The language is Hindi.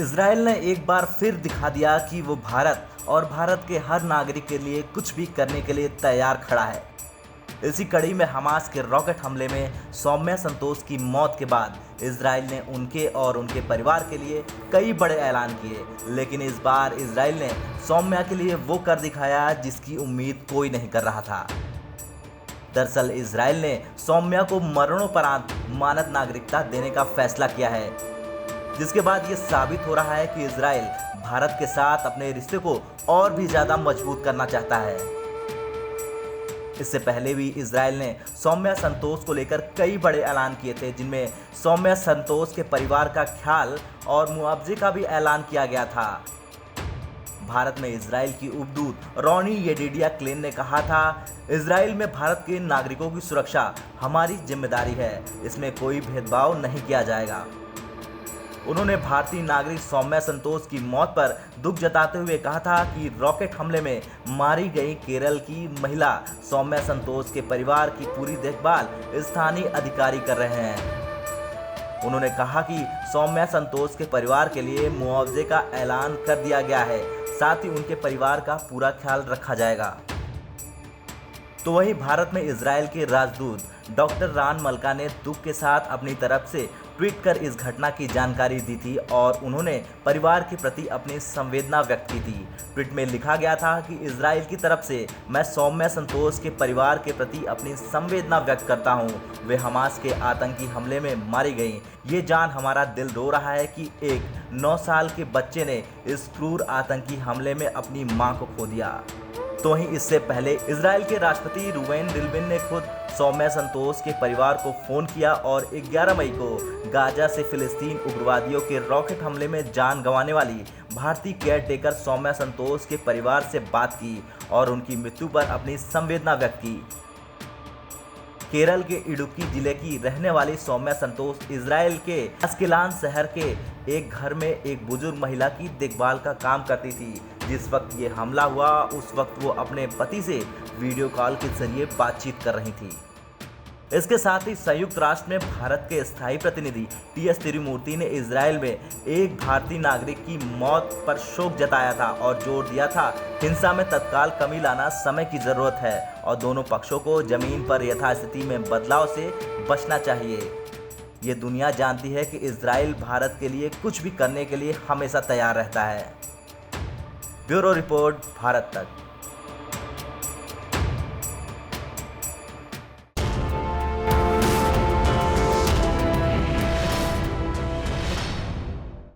इजराइल ने एक बार फिर दिखा दिया कि वो भारत और भारत के हर नागरिक के लिए कुछ भी करने के लिए तैयार खड़ा है। इसी कड़ी में हमास के रॉकेट हमले में सौम्या संतोष की मौत के बाद इजराइल ने उनके और उनके परिवार के लिए कई बड़े ऐलान किए, लेकिन इस बार इजराइल ने सौम्या के लिए वो कर दिखाया जिसकी उम्मीद कोई नहीं कर रहा था। दरअसल इजराइल ने सौम्या को मरणोपरांत मानव नागरिकता देने का फैसला किया है, जिसके बाद ये साबित हो रहा है कि इजराइल भारत के साथ अपने रिश्ते को और भी ज्यादा मजबूत करना चाहता है। इससे पहले भी इजराइल ने सौम्या संतोष को लेकर कई बड़े ऐलान किए थे, जिनमें सौम्या संतोष के परिवार का ख्याल और मुआवजे का भी ऐलान किया गया था। भारत में इजराइल की उपदूत रोनी येडिडिया क्लेन ने कहा था, इजराइल में भारत के नागरिकों की सुरक्षा हमारी जिम्मेदारी है, इसमें कोई भेदभाव नहीं किया जाएगा। उन्होंने भारतीय नागरिक सौम्या संतोष की मौत पर दुख जताते हुए कहा था कि रॉकेट हमले में मारी गई केरल की महिला सौम्या संतोष के परिवार की पूरी देखभाल स्थानीय अधिकारी कर रहे हैं। उन्होंने कहा कि सौम्या संतोष के परिवार के लिए मुआवजे का ऐलान कर दिया गया है, साथ ही उनके परिवार का पूरा ख्याल रखा जाएगा। तो वहीं भारत में इजराइल के राजदूत डॉक्टर रान मलका ने दुख के साथ अपनी तरफ से ट्वीट कर इस घटना की जानकारी दी थी और उन्होंने परिवार के प्रति अपनी संवेदना व्यक्त की थी। ट्वीट में लिखा गया था कि इजराइल की तरफ से मैं सौम्या संतोष के परिवार के प्रति अपनी संवेदना व्यक्त करता हूं। वे हमास के आतंकी हमले में मारी गईं। ये जान हमारा दिल रो रहा है कि एक 9 साल के बच्चे ने इस क्रूर आतंकी हमले में अपनी मां को खो दिया। तो वहीं इससे पहले इजराइल के राष्ट्रपति रूवेन रिवलिन ने खुद सौम्या संतोष के परिवार को फोन किया और 11 मई को गाजा से फिलिस्तीन उग्रवादियों के रॉकेट हमले में जान गंवाने वाली भारतीय केयरटेकर सौम्या संतोष के परिवार से बात की और उनकी मृत्यु पर अपनी संवेदना व्यक्त की। केरल के इडुक्की जिले की रहने वाली सौम्या संतोष इजराइल के अस्केलान शहर के एक घर में एक बुजुर्ग महिला की देखभाल का काम करती थी। जिस वक्त ये हमला हुआ उस वक्त वो अपने पति से वीडियो कॉल के जरिए बातचीत कर रही थी। इसके साथ ही संयुक्त राष्ट्र में भारत के स्थायी प्रतिनिधि टी.एस. तिरुमूर्ति ने इजराइल में एक भारतीय नागरिक की मौत पर शोक जताया था और जोर दिया था हिंसा में तत्काल कमी लाना समय की जरूरत है और दोनों पक्षों को जमीन पर यथास्थिति में बदलाव से बचना चाहिए। ये दुनिया जानती है कि इजराइल भारत के लिए कुछ भी करने के लिए हमेशा तैयार रहता है। ब्यूरो रिपोर्ट, भारत तक।